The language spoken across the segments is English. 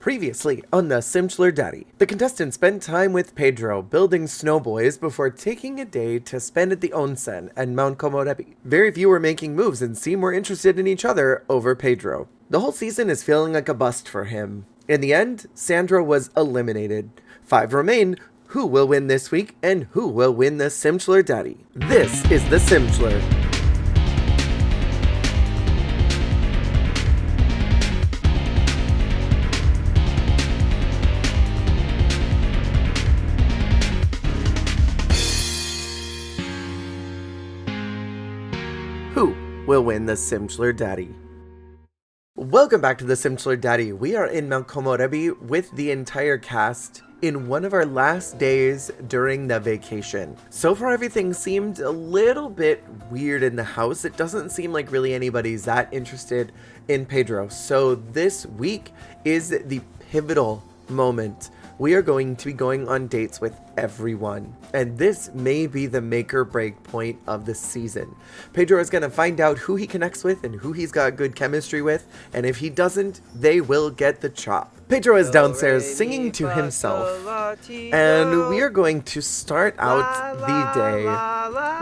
Previously on the Simchelor Daddy, the contestants spent time with Pedro building snowboys before taking a day to spend at the onsen and Mount Komorebi. Very few were making moves and seemed more interested in each other over Pedro. The whole season is feeling like a bust for him. In the end, Sandra was eliminated. 5 remain. Who will win this week and who will win the Simchelor Daddy? This is the Simchelor. Who will win the Simchelor Daddy? Welcome back to the Simchelor Daddy. We are in Mount Komorebi with the entire cast in one of our last days during the vacation. So far everything seemed a little bit weird in the house. It doesn't seem like really anybody's that interested in Pedro. So this week is the pivotal moment. We are going to be going on dates with everyone, and this may be the make or break point of the season. Pedro is going to find out who he connects with and who he's got good chemistry with, and if he doesn't, they will get the chop. Pedro is downstairs singing to himself, and we are going to start out the day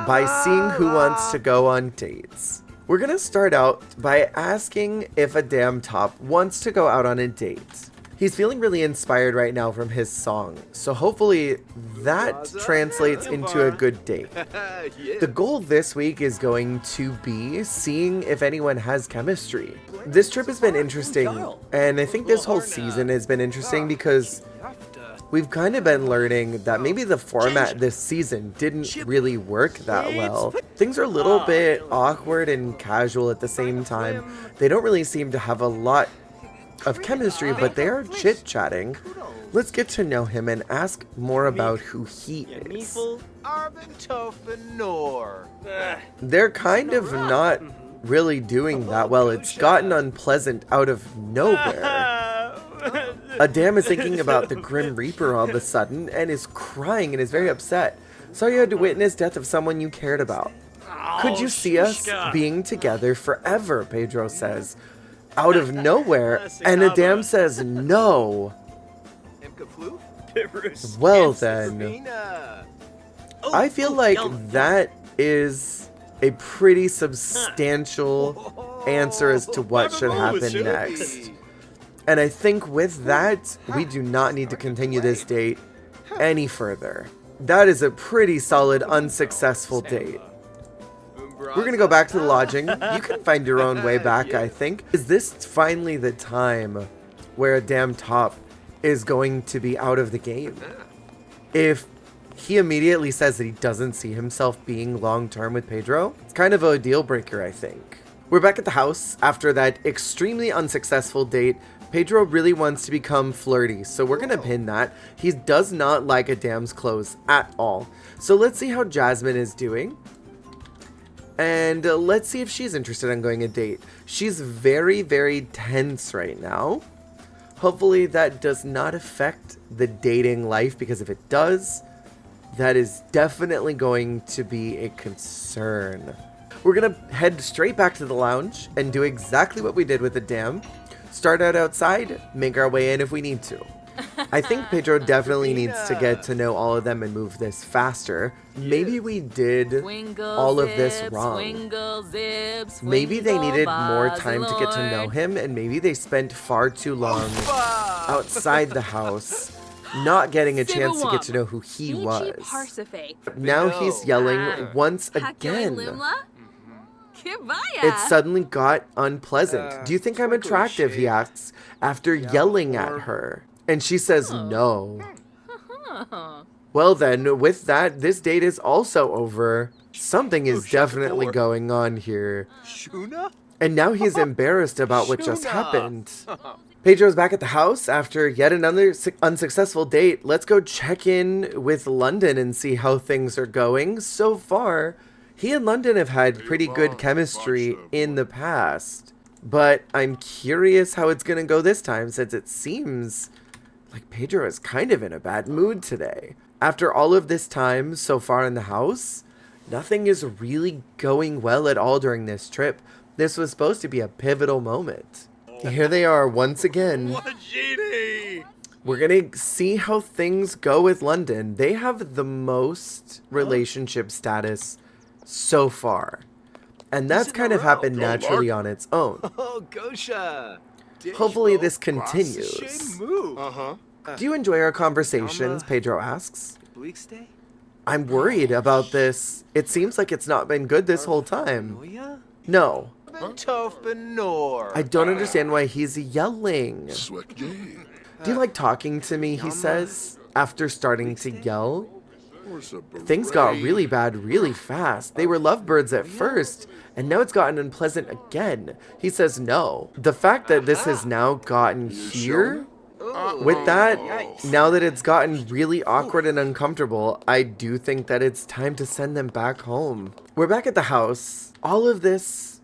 by seeing who wants to go on dates. We're going to start out by asking if a damn top wants to go out on a date. He's feeling really inspired right now from his song, so hopefully that translates into a good date. The goal this week is going to be seeing if anyone has chemistry. This trip has been interesting, and I think this whole season has been interesting because we've kind of been learning that maybe the format this season didn't really work that well. Things are a little bit awkward and casual at the same time. They don't really seem to have a lot of chemistry, but they are chit-chatting. Let's get to know him and ask more about who he is. They're kind of not really doing that well. It's gotten unpleasant out of nowhere. Adam is thinking about the Grim Reaper all of a sudden and is crying and is very upset. Sorry you had to witness death of someone you cared about. Could you see us being together forever? Pedro says. Out of nowhere, and Adam says no. Well then, I feel like that is a pretty substantial answer as to what should happen next. And I think with that, we do not need to continue this date any further. That is a pretty solid unsuccessful date. We're gonna go back to the lodging. You can find your own way back, I think. Is this finally the time where a damn top is going to be out of the game? If he immediately says that he doesn't see himself being long-term with Pedro, it's kind of a deal breaker, I think. We're back at the house after that extremely unsuccessful date. Pedro really wants to become flirty, so we're gonna pin that. He does not like Adam's clothes at all. So let's see how Jasmine is doing. And let's see if she's interested in going on a date. She's very, very tense right now. Hopefully that does not affect the dating life, because if it does, that is definitely going to be a concern. We're going to head straight back to the lounge and do exactly what we did with the dam. Start out outside, make our way in if we need to. I think Pedro definitely needs to get to know all of them and move this faster. Maybe we did all of this wrong. Maybe they needed more time to get to know him, and maybe they spent far too long outside the house, not getting a chance to get to know who he was. Now he's yelling once again. It suddenly got unpleasant. Do you think I'm attractive, he asks, after yelling at her. And she says no. Well then, with that, this date is also over. Something is definitely going on here. And now he's embarrassed about what just happened. Pedro's back at the house after yet another unsuccessful date. Let's go check in with London and see how things are going. So far, he and London have had pretty good chemistry in the past. But I'm curious how it's going to go this time, since it seems like Pedro is kind of in a bad mood today. After all of this time so far in the house, nothing is really going well at all during this trip. This was supposed to be a pivotal moment. Here they are once again. We're gonna see how things go with London. They have the most relationship status so far. And that's kind of happened naturally on its own. Hopefully this continues. Do you enjoy our conversations? Pedro asks. I'm worried about this. It seems like it's not been good this whole time. No. I don't understand why he's yelling. Do you like talking to me, he says, after starting to yell. Things got really bad really fast. They were lovebirds at first, and now it's gotten unpleasant again. He says no. The fact that this has now gotten here, with that, now that it's gotten really awkward and uncomfortable, I do think that it's time to send them back home. We're back at the house. All of this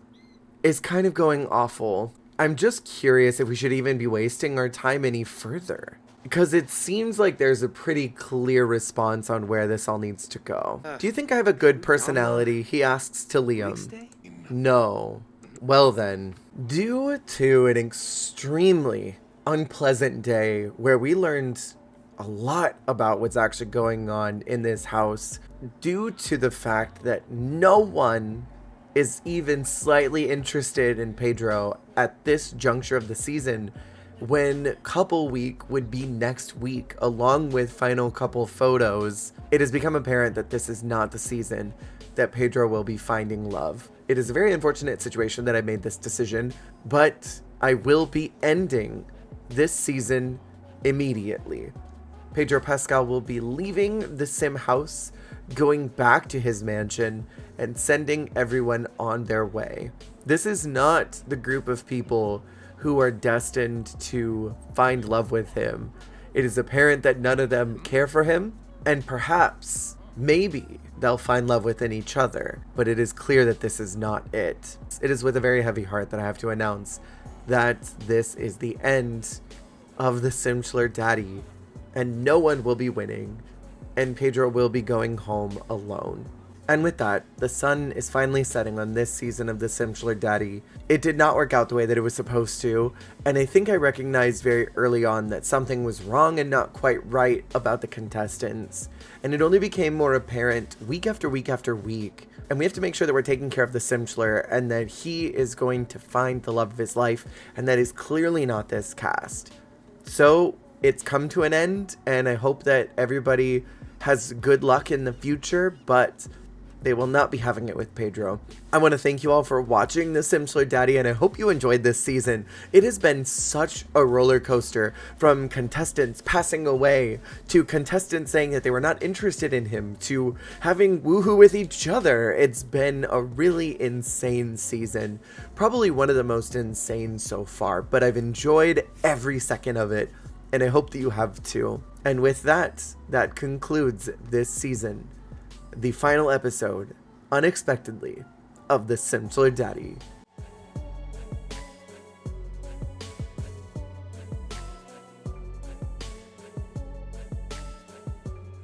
is kind of going awful. I'm just curious if we should even be wasting our time any further. Because it seems like there's a pretty clear response on where this all needs to go. Do you think I have a good personality? He asks to Liam. No. Well then, due to an extremely unpleasant day where we learned a lot about what's actually going on in this house, due to the fact that no one is even slightly interested in Pedro at this juncture of the season, when couple week would be next week along with final couple photos, it has become apparent that this is not the season that Pedro will be finding love. It is a very unfortunate situation that I made this decision, but I will be ending this season immediately. Pedro Pascal will be leaving the Sim house, going back to his mansion, and sending everyone on their way. This is not the group of people who are destined to find love with him. It is apparent that none of them care for him, and perhaps, maybe, they'll find love within each other, but it is clear that this is not it. It is with a very heavy heart that I have to announce that this is the end of the Simchelor Daddy, and no one will be winning, and Pedro will be going home alone. And with that, the sun is finally setting on this season of the Simchelor Daddy. It did not work out the way that it was supposed to, and I think I recognized very early on that something was wrong and not quite right about the contestants. And it only became more apparent week after week after week. And we have to make sure that we're taking care of the Simchelor and that he is going to find the love of his life, and that is clearly not this cast. So it's come to an end, and I hope that everybody has good luck in the future, but they will not be having it with Pedro. I want to thank you all for watching the Simchelor Daddy, and I hope you enjoyed this season. It has been such a roller coaster, from contestants passing away, to contestants saying that they were not interested in him, to having woohoo with each other. It's been a really insane season. Probably one of the most insane so far, but I've enjoyed every second of it, and I hope that you have too. And with that, that concludes this season. The final episode, unexpectedly, of the Simchelor Daddy.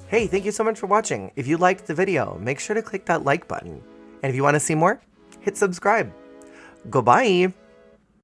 Hey, thank you so much for watching. If you liked the video, make sure to click that like button. And if you want to see more, hit subscribe. Goodbye!